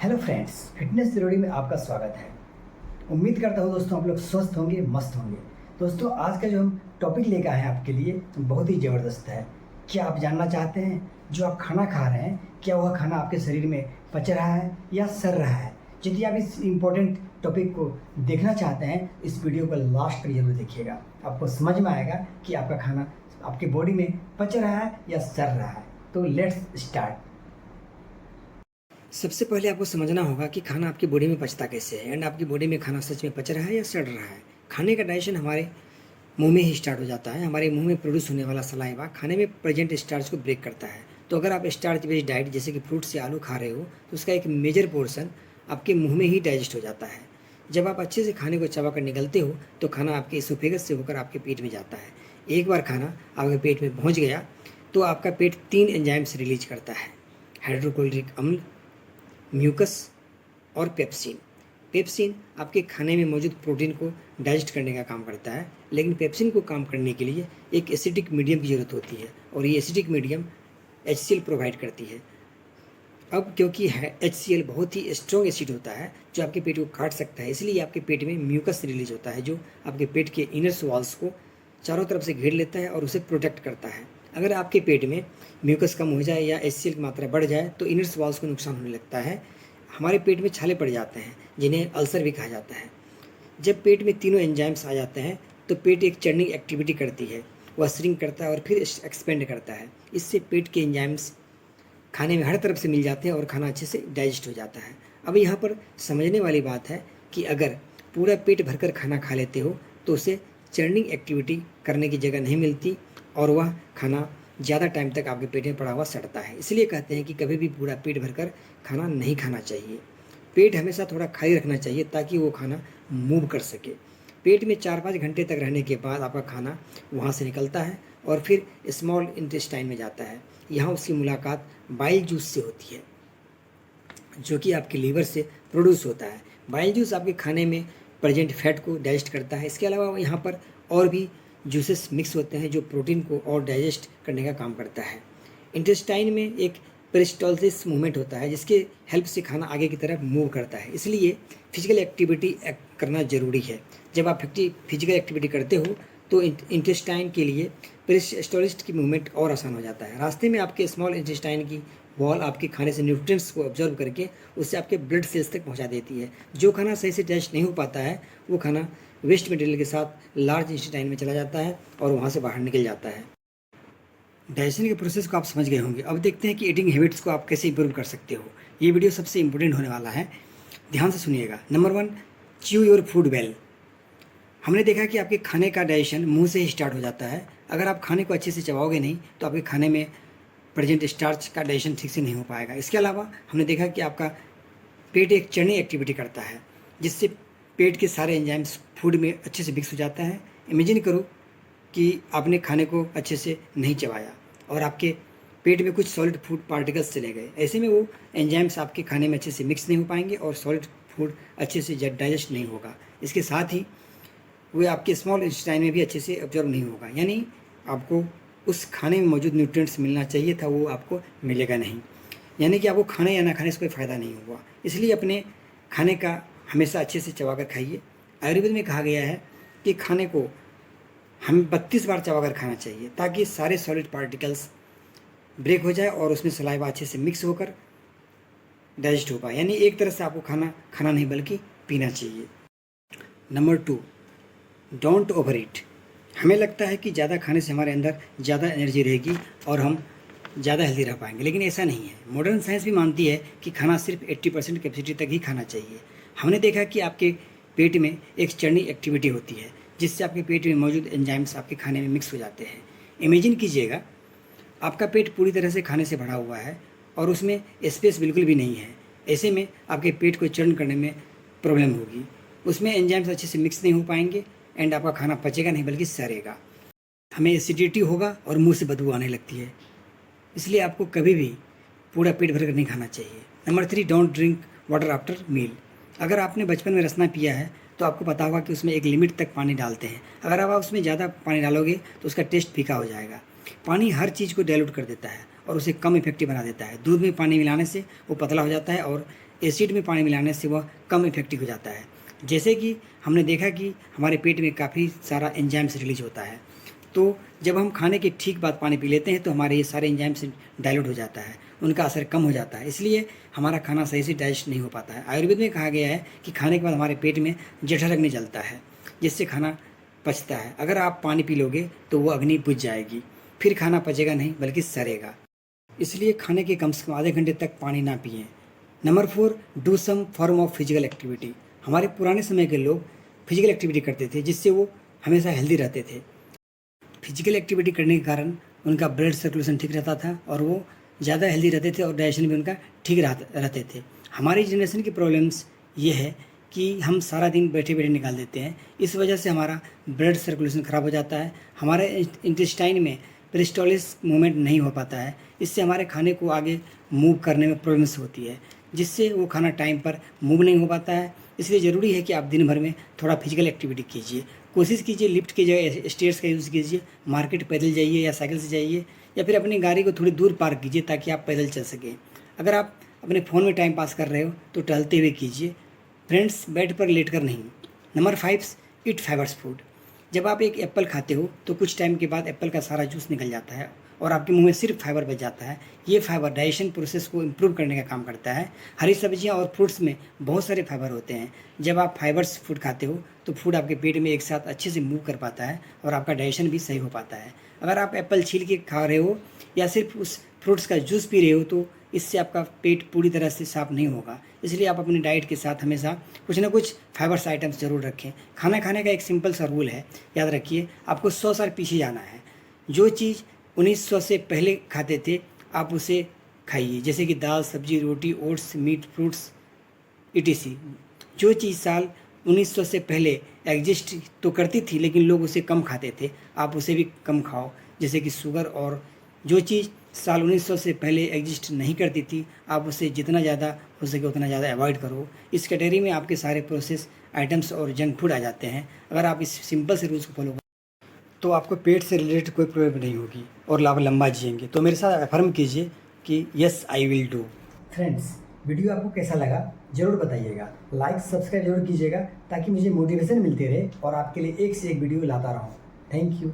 Hello friends, fitness जरूरी में आपका स्वागत है। उम्मीद करता हूँ दोस्तों आप लोग स्वस्थ होंगे, मस्त होंगे। दोस्तों आज का जो हम टॉपिक लेकर आए हैं आपके लिए बहुत ही ज़बरदस्त है। क्या आप जानना चाहते हैं जो आप खाना खा रहे हैं क्या वह खाना आपके शरीर में पच रहा है या सड़ रहा है? यदि आप इस इम्पोर्टेंट टॉपिक को देखना चाहते हैं इस वीडियो को लास्ट तक जरूर देखिएगा। आपको समझ में आएगा कि आपका खाना आपके बॉडी में पच रहा है या सड़ रहा है। तो लेट्स स्टार्ट। सबसे पहले आपको समझना होगा कि खाना आपकी बॉडी में पचता कैसे है एंड आपकी बॉडी में खाना सच में पच रहा है या सड़ रहा है। खाने का डाइजेशन हमारे मुंह में ही स्टार्ट हो जाता है। हमारे मुंह में प्रोड्यूस होने वाला सलाइवा खाने में प्रेजेंट स्टार्च को ब्रेक करता है। तो अगर आप स्टार्च बेस्ड डाइट जैसे कि फ्रूट से आलू खा रहे हो तो उसका एक मेजर पोर्शन आपके मुंह में ही डाइजेस्ट हो जाता है। जब आप अच्छे से खाने को चबा कर निगलते हो तो खाना आपके इसोफेगस से होकर आपके पेट में जाता है। एक बार खाना आपके पेट में पहुँच गया तो आपका पेट 3 एंजाइम्स रिलीज करता है: हाइड्रोक्लोरिक अम्ल, म्यूकस और पेप्सिन। पेप्सिन आपके खाने में मौजूद प्रोटीन को डाइजेस्ट करने का काम करता है, लेकिन पेप्सिन को काम करने के लिए एक एसिडिक मीडियम की ज़रूरत होती है और ये एसिडिक मीडियम HCl प्रोवाइड करती है। अब क्योंकि HCl बहुत ही स्ट्रॉन्ग एसिड होता है जो आपके पेट को काट सकता है, इसलिए आपके पेट में म्यूकस रिलीज होता है जो आपके पेट के इनर वॉल्स को चारों तरफ से घेर लेता है और उसे प्रोटेक्ट करता है। अगर आपके पेट में म्यूकस कम हो जाए या HCl की मात्रा बढ़ जाए तो इनर वॉल्स को नुकसान होने लगता है। हमारे पेट में छाले पड़ जाते हैं जिन्हें अल्सर भी कहा जाता है। जब पेट में तीनों एंजाइम्स आ जाते हैं तो पेट एक चर्निंग एक्टिविटी करती है, वह श्रिंक करता है और फिर एक्सपेंड करता है। इससे पेट के एंजाइम्स खाने में हर तरफ से मिल जाते हैं और खाना अच्छे से डाइजेस्ट हो जाता है। अब यहाँ पर समझने वाली बात है कि अगर पूरा पेट भरकर खाना खा लेते हो तो उसे चर्निंग एक्टिविटी करने की जगह नहीं मिलती और वह खाना ज़्यादा टाइम तक आपके पेट में पड़ा हुआ सड़ता है। इसलिए कहते हैं कि कभी भी पूरा पेट भरकर खाना नहीं खाना चाहिए। पेट हमेशा थोड़ा खाली रखना चाहिए ताकि वो खाना मूव कर सके। पेट में 4-5 घंटे तक रहने के बाद आपका खाना वहाँ से निकलता है और फिर स्मॉल इंटेस्टाइन में जाता है। यहाँ उसकी मुलाकात बाइल जूस से होती है जो कि आपके लीवर से प्रोड्यूस होता है। बाइल जूस आपके खाने में प्रेजेंट फैट को डाइजेस्ट करता है। इसके अलावा यहाँ पर और भी जूसेस मिक्स होते हैं जो प्रोटीन को और डाइजेस्ट करने का काम करता है। इंटेस्टाइन में एक पेरिस्टोलिसिस मूवमेंट होता है जिसके हेल्प से खाना आगे की तरफ मूव करता है। इसलिए फिजिकल एक्टिविटी करना ज़रूरी है। जब आप फिजिकल एक्टिविटी करते हो तो इंटेस्टाइन के लिए पेरिस्टोलिस की मूवमेंट और आसान हो जाता है। रास्ते में आपके स्मॉल इंटेस्टाइन की वॉल आपके खाने से न्यूट्रिएंट्स को ऑब्जर्व करके उससे आपके ब्लड सेल्स तक पहुंचा देती है। जो खाना सही से डाइजेस्ट नहीं हो पाता है वो खाना वेस्ट मटेरियल के साथ लार्ज इंटेस्टाइन में चला जाता है और वहाँ से बाहर निकल जाता है। डाइजेशन के प्रोसेस को आप समझ गए होंगे। अब देखते हैं कि ईटिंग हैबिट्स को आप कैसे इंप्रूव कर सकते हो। ये वीडियो सबसे इंपॉर्टेंट होने वाला है, ध्यान से सुनिएगा। Number 1, chew your food well. हमने देखा कि आपके खाने का डाइजेशन मुंह से ही स्टार्ट हो जाता है। अगर आप खाने को अच्छे से चबाओगे नहीं तो आपके खाने में प्रेजेंट स्टार्च का डाइजेशन ठीक से नहीं हो पाएगा। इसके अलावा हमने देखा कि आपका पेट एक चर्निंग एक्टिविटी करता है जिससे पेट के सारे एंजाइम्स फूड में अच्छे से मिक्स हो जाता है। इमेजिन करो कि आपने खाने को अच्छे से नहीं चबाया और आपके पेट में कुछ सॉलिड फूड पार्टिकल्स चले गए। ऐसे में वो एंजाइम्स आपके खाने में अच्छे से मिक्स नहीं हो पाएंगे और सॉलिड फूड अच्छे से डाइजेस्ट नहीं होगा। इसके साथ ही वो आपके स्मॉल इंटेस्टाइन में भी अच्छे से ऑब्जर्व नहीं होगा, यानी आपको उस खाने में मौजूद न्यूट्रिएंट्स मिलना चाहिए था वो आपको मिलेगा नहीं, यानी कि आपको खाने या ना खाने से कोई फ़ायदा नहीं हुआ। इसलिए अपने खाने का हमेशा अच्छे से चबा कर खाइए। आयुर्वेद में कहा गया है कि खाने को हमें 32 बार चबा कर खाना चाहिए ताकि सारे सॉलिड पार्टिकल्स ब्रेक हो जाए और उसमें सलाइवा अच्छे से मिक्स होकर डाइजेस्ट हो पाए। यानी एक तरह से आपको खाना नहीं बल्कि पीना चाहिए। नंबर 2, डोंट ओवर ईट। हमें लगता है कि ज़्यादा खाने से हमारे अंदर ज़्यादा एनर्जी रहेगी और हम ज़्यादा हेल्दी रह पाएंगे, लेकिन ऐसा नहीं है। मॉडर्न साइंस भी मानती है कि खाना सिर्फ 80% कैपेसिटी तक ही खाना चाहिए। हमने देखा कि आपके पेट में एक चर्निंग एक्टिविटी होती है जिससे आपके पेट में मौजूद एंजाइम्स आपके खाने में मिक्स हो जाते हैं। इमेजिन कीजिएगा आपका पेट पूरी तरह से खाने से भरा हुआ है और उसमें स्पेस बिल्कुल भी नहीं है। ऐसे में आपके पेट को चर्न करने में प्रॉब्लम होगी, उसमें एंजाइम्स अच्छे से मिक्स नहीं हो पाएंगे एंड आपका खाना पचेगा नहीं बल्कि सड़ेगा। हमें एसिडिटी होगा और मुंह से बदबू आने लगती है। इसलिए आपको कभी भी पूरा पेट भरकर नहीं खाना चाहिए। Number 3, don't drink water after meal. अगर आपने बचपन में रसना पिया है तो आपको पता होगा कि उसमें एक लिमिट तक पानी डालते हैं। अगर आप उसमें ज़्यादा पानी डालोगे तो उसका टेस्ट फीका हो जाएगा। पानी हर चीज़ को डाइल्यूट कर देता है और उसे कम इफेक्टिव बना देता है। दूध में पानी मिलाने से वो पतला हो जाता है और एसिड में पानी मिलाने से वह कम इफेक्टिव हो जाता है। जैसे कि हमने देखा कि हमारे पेट में काफ़ी सारा एंजाइम्स रिलीज होता है, तो जब हम खाने के ठीक बाद पानी पी लेते हैं तो हमारे ये सारे एंजाइम्स डाइल्यूट हो जाता है, उनका असर कम हो जाता है, इसलिए हमारा खाना सही से डाइजेस्ट नहीं हो पाता है। आयुर्वेद में कहा गया है कि खाने के बाद हमारे पेट में जठर अग्नि जलता है, जिससे खाना पचता है। अगर आप पानी पी लोगे तो वो अग्नि बुझ जाएगी, फिर खाना पचेगा नहीं बल्कि सड़ेगा। इसलिए खाने के कम से कम आधे घंटे तक पानी ना पिएं। Number 4, do some form of physical activity. हमारे पुराने समय के लोग फिजिकल एक्टिविटी करते थे, जिससे वो हमेशा हेल्दी रहते थे। फिजिकल एक्टिविटी करने के कारण उनका ब्लड सर्कुलेशन ठीक रहता था और वो ज़्यादा हेल्दी रहते थे और डाइजेशन भी उनका ठीक रहते थे। हमारी जनरेशन की प्रॉब्लम्स ये है कि हम सारा दिन बैठे बैठे निकाल देते हैं, इस वजह से हमारा ब्लड सर्कुलेशन ख़राब हो जाता है, हमारे इंटेस्टाइन में पेरिस्टोलिस मूवमेंट नहीं हो पाता है, इससे हमारे खाने को आगे मूव करने में प्रॉब्लम्स होती है, जिससे वो खाना टाइम पर मूव नहीं हो पाता है। इसलिए ज़रूरी है कि आप दिन भर में थोड़ा फिजिकल एक्टिविटी कीजिए। कोशिश कीजिए लिफ्ट की जगह स्टेयर्स का यूज़ कीजिए, मार्केट पैदल जाइए या साइकिल से जाइए, या फिर अपनी गाड़ी को थोड़ी दूर पार्क कीजिए ताकि आप पैदल चल सकें। अगर आप अपने फ़ोन में टाइम पास कर रहे हो तो टहलते हुए कीजिए, फ्रेंड्स, बेड पर लेटकर नहीं। नंबर 5, ईट फाइबर्स फूड। जब आप एक एप्पल खाते हो तो कुछ टाइम के बाद एप्पल का सारा जूस निकल जाता है और आपके मुंह में सिर्फ फाइबर बच जाता है। ये फाइबर डाइजेशन प्रोसेस को इम्प्रूव करने का काम करता है। हरी सब्जियां और फ्रूट्स में बहुत सारे फाइबर होते हैं। जब आप फाइबर्स फूड खाते हो तो फूड आपके पेट में एक साथ अच्छे से मूव कर पाता है और आपका डाइजेशन भी सही हो पाता है। अगर आप एप्पल छील के खा रहे हो या सिर्फ उस फ्रूट्स का जूस पी रहे हो तो इससे आपका पेट पूरी तरह से साफ नहीं होगा। इसलिए आप अपनी डाइट के साथ हमेशा कुछ ना कुछ फाइबर्स आइटम्स ज़रूर रखें। खाना खाने का एक सिंपल सा रूल है, याद रखिए, आपको 100 साल पीछे जाना है। जो चीज़ 1900 से पहले खाते थे आप उसे खाइए, जैसे कि दाल, सब्जी, रोटी, ओट्स, मीट, फ्रूट्स etc। जो चीज़ साल 1900 से पहले एग्जिस्ट तो करती थी लेकिन लोग उसे कम खाते थे, आप उसे भी कम खाओ, जैसे कि शुगर। और जो चीज़ साल 1900 से पहले एग्जिस्ट नहीं करती थी आप उसे जितना ज़्यादा हो सके उतना ज़्यादा अवॉइड करो। इस कैटेगरी में आपके सारे प्रोसेस आइटम्स और जंक फूड आ जाते हैं। अगर आप इस सिंपल से रूल्स को फॉलो तो आपको पेट से रिलेटेड कोई प्रॉब्लम नहीं होगी और आप लंबा जिएंगे। तो मेरे साथ अफर्म कीजिए कि yes I will do. Friends, video आपको कैसा लगा ज़रूर बताइएगा, लाइक सब्सक्राइब जरूर कीजिएगा ताकि मुझे मोटिवेशन मिलती रहे और आपके लिए एक से एक वीडियो लाता रहूँ। Thank you.